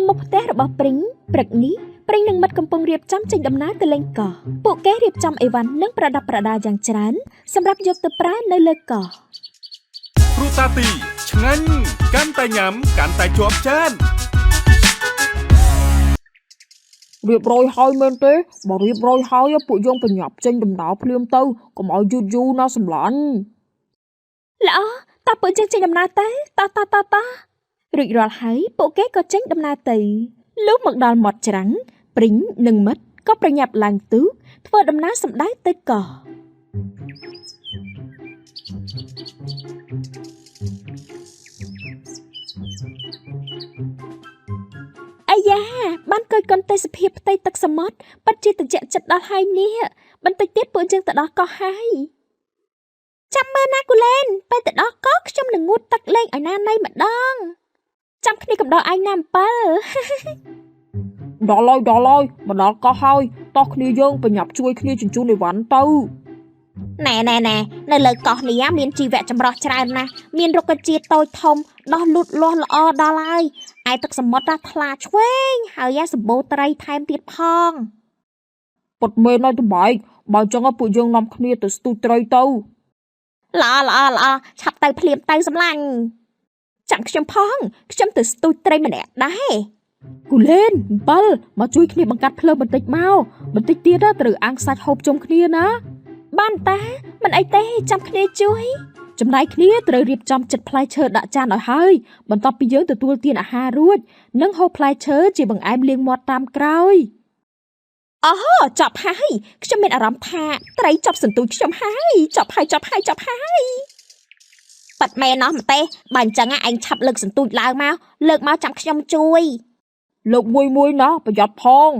មុខផ្ទះរបស់ព្រីងព្រឹកនេះព្រីងនិងមិត្តកំពុងរៀបចំចេញដំណើរទៅលេងកោះពួកគេរៀបចំអីវ៉ាន់និងប្រដាប់ប្រដាយ៉ាងច្រើនសម្រាប់យកទៅប្រើនៅលើកោះគ្រូតាទីឆ្ងាញ់កាន់តែញ៉ាំកាន់តែជាប់ចានរៀបរយហើយមែនទេបើរៀបរយហើយពួកយើងបញ្ញាប់ចេញដំណើរភ្លាមទៅកុំឲ្យយឺតយូរណាសម្លាញ់ល្អតើពួកយើងចេញដំណើរទៅតរួចរាល់ហើយពួកគេក៏ចេញដំណើរទៅលុះមកដល់មាត់ច្រាំងព្រីងនិងមិត្តក៏ប្រញាប់ឡើងទូកធ្វើដំណើរសម្ដៅទៅកោះអាយ៉ាបានកយកន្ទេសភាពផ្ទៃទឹកសមុទ្រពិតជាត្រជាក់ចិត្តដល់ហើយនេះបន្តិចទៀតពួកយើងទៅដល់កោះហើយចាំមើលណាគូលែនពេលទៅដល់កោះខ្ញុំនឹងងូតទឹកលេងឲ្យណាណៃម្ដងចាំគ្នាកំដរឯងណាអំពិលដល់ហើយមកដល់កោះហើយតោះគ្នាយើងបញ្ញាប់ជួយគ្នាជញ្ជូនអីវ៉ាន់ទៅណែនៅលើកោះនេះមានជីវៈចម្រុះច្រើនណាស់មានរុក្ខជាតិតូចធំដោះលូតលាស់ល្អដល់ហើយឯទឹកសមុទ្រថ្លាឆ្វេងហើយសម្បូរត្រីថែមទៀតផងពុតមែនហើយតបែកបើចឹងពួកយើងនាំគ្នាទៅស្ទូចត្រីទៅល្អឆាប់ទៅភ្លាមទៅសម្លាញ់ចាំខ្ញុំផងខ្ញុំទៅស្ទូចត្រីម្នាក់ដែរគូលែនអំពិលមកជួយគ្នាបង្កាត់ភ្លើងបន្តិចមកបន្តិចទៀតត្រូវអាំងសាច់ហូបជុំគ្នាណាបានតាមិនអីទេចាំគ្នាជួយចំណែកគ្នាត្រូវរៀបចំចិត្តផ្លែឈើដាក់ចានឲ្យហើយបន្ទាប់ពីយើងទទួលទានអាហាររួចនិងហូបផ្លែឈើជាបង្អែមលាងមាត់តាមក្រោយអូចប់ហើយខ្ញុំមានអារម្មណ៍ថាត្រីចប់សន្ទូចខ្ញុំហើយចប់ហើយប៉ាត់មែនណោះម្ទេបើអញ្ចឹងឯងឆាប់លើកសន្ទូចឡើងមកលើកមកចាំខ្ញុំជួយលើកមួយណាប្រយ័ត្នផង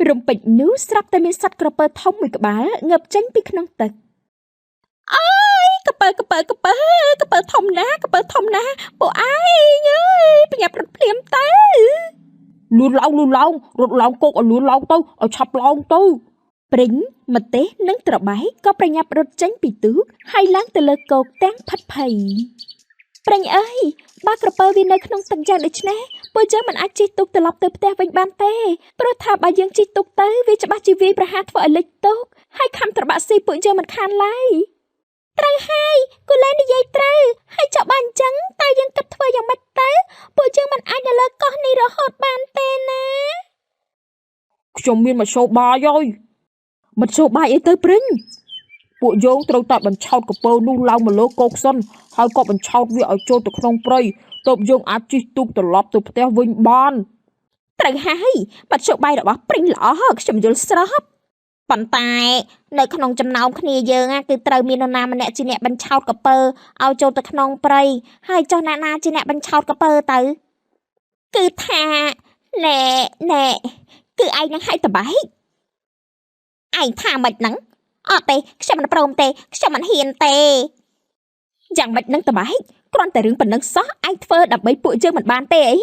រំពេចនោះស្រាប់តែមានសត្វក្រពើធំមួយក្បាលងើបចេញពីក្នុងទឹកអើយក្រពើធំណាស់ពួកឯងអើយបញ្ញាប់រត់ភ្លាមទៅលឿនឡើងរត់ឡើងគោកឲ្យលឿនឡើងទៅឲ្យឆាប់ឡើងទៅព្រីងម្ទេសនិងត្របែកក៏ប្រញាប់រត់ចេញពីទូកហើយឡើងទៅលើគោកទាំងផិតភ័យព្រីងអើយបើក្រពើវានៅក្នុងទឹកយ៉ាងដូចនេះពួកយើងមិនអាចជិះទូកត្រឡប់ទៅផ្ទះវិញបានទេព្រោះថាបើយើងជិះទូកទៅវាច្បាស់ជាវាយប្រហារធ្វើឲ្យលិចទូកហើយខំត្របាក់ស៊ីពួកយើងមិនខានឡើយត្រូវហើយគូលែននិយាយត្រូវហើយចុះបើអញ្ចឹងតើយើងគិតធ្វើយ៉ាងម៉េចទៅពួកយើងមិនអាចនៅលើកោះនេះរហូតបានទេណាខ្ញុំមានមធ្យោបាយហើយមធ្យោបាយអីទៅព្រីងពួកយើងត្រូវតែបញ្ឆោតក្រពើនោះឡើងមកលើគោកសិនហើយក៏បញ្ឆោតវាឲ្យចូលទៅក្នុងព្រៃទើបយើងអាចជិះទូកត្រឡប់ទៅផ្ទះវិញបានត្រូវហើយមធ្យោបាយរបស់ព្រីងល្អខ្ញុំយល់ស្របប៉ុន្តែនៅក្នុងចំណោមគ្នាយើងគឺត្រូវមាននរណាម្នាក់ជាអ្នកបញ្ឆោតក្រពើឲ្យចូលទៅក្នុងព្រៃហើយចុះអ្នកណាជាអ្នកបញ្ឆោតក្រពើទៅគឺថាណែគឺឯងនឹងឲ្យតបែកឯងថាមិនហ្នឹងអត់ទេខ្ញុំមិនព្រមទេខ្ញុំមិនហ៊ានទេយ៉ាងម៉េចនឹងតបែកគ្រាន់តែរឿងប៉ុណ្ណឹងសោះឯងធ្វើដើម្បីពួកយើងមិនបានទេអី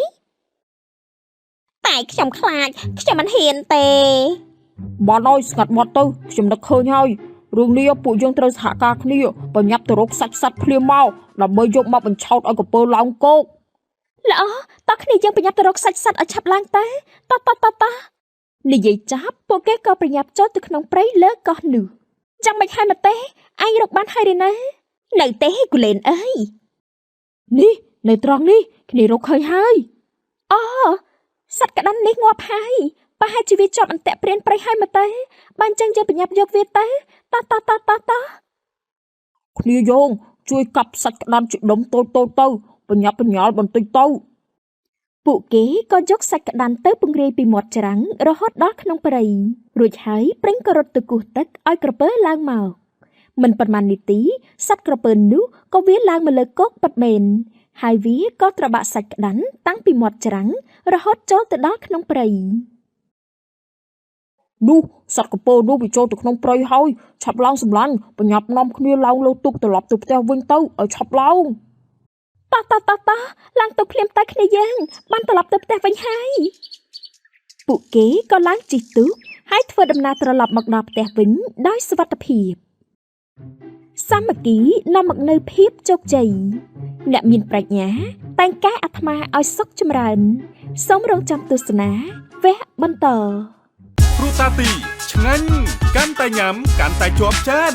តែខ្ញុំខ្លាចខ្ញុំមិនហ៊ានទេបានហើយស្ងាត់មាត់ទៅខ្ញុំនឹកឃើញហើយរឿងនេះពួកយើងត្រូវសហការគ្នាបញ្ញាប់ទៅរកសាច់សត្វភ្លាមមកដើម្បីយកមកបញ្ឆោតឲ្យក្រពើឡើងគោកល្អតោះគ្នាយើងបញ្ញាប់ទៅរកសាច់សត្វឲ្យឆាប់ឡើងទៅតនិយាយចាប់ពួកគេក៏ប្រញាប់ចូលទៅក្នុងព្រៃលើកោះនោះចាំមិនហើយមកទេឯងរកបានហើយឬនៅទេគូលែនអើយនេះនៅត្រង់នេះគ្នារកឃើញហើយអូសត្វក្តាន់នេះងាប់ហើយប្រហែលជាវាជាប់អន្ទាក់ព្រានព្រៃហើយមកទេបើអញ្ចឹងយើងបញ្ញាប់យកវាទៅតគ្នាយើងជួយកាប់សាច់ក្តាន់ជាដុំតូចទៅបញ្ញាប់បញ្ញាល់បន្តិចទៅពួកគេក៏យកសាច់ក្តាន់ទៅពង្រាយពីមាត់ច្រាំងរហូតដល់ក្នុងព្រៃរួចហើយព្រីងក៏រត់ទៅគោះទឹកឲ្យក្រពើឡើងមកមិនប៉ុន្មាននាទីសត្វក្រពើនោះក៏វាឡើងមកលើគោកពិតមែនហើយវាក៏ត្របាក់សាច់ក្តាន់តាំងពីមាត់ច្រាំងរហូតចូលទៅដល់ក្នុងព្រៃនោះសត្វក្រពើនោះវាចូលទៅក្នុងព្រៃហើយឆាប់ឡើងសម្លាញ់បញ្ញាប់នាំគ្នាឡើងលើទូកត្រឡប់ទៅផ្ទះវិញទៅឲ្យឆាប់ឡើងតោះឡើងទៅភ្លាមតែគ្នាយើងបានត្រឡប់ទៅផ្ទះវិញហើយពួកគេក៏ឡើងជិះទូកហើយធ្វើដំណើរត្រឡប់មកដល់ផ្ទះវិញដោយសុវត្ថិភាពសាមគ្គីនាំមកនូវភាពជោគជ័យ អ្នកមានប្រាជ្ញាតែងកែអាត្មាឲ្យសុខចម្រើនសូមរងចាំទស្សនាវគ្គបន្ត គ្រូតាទីឆ្ងាញ់កាន់តែញ៉ាំកាន់តែជាប់ចាន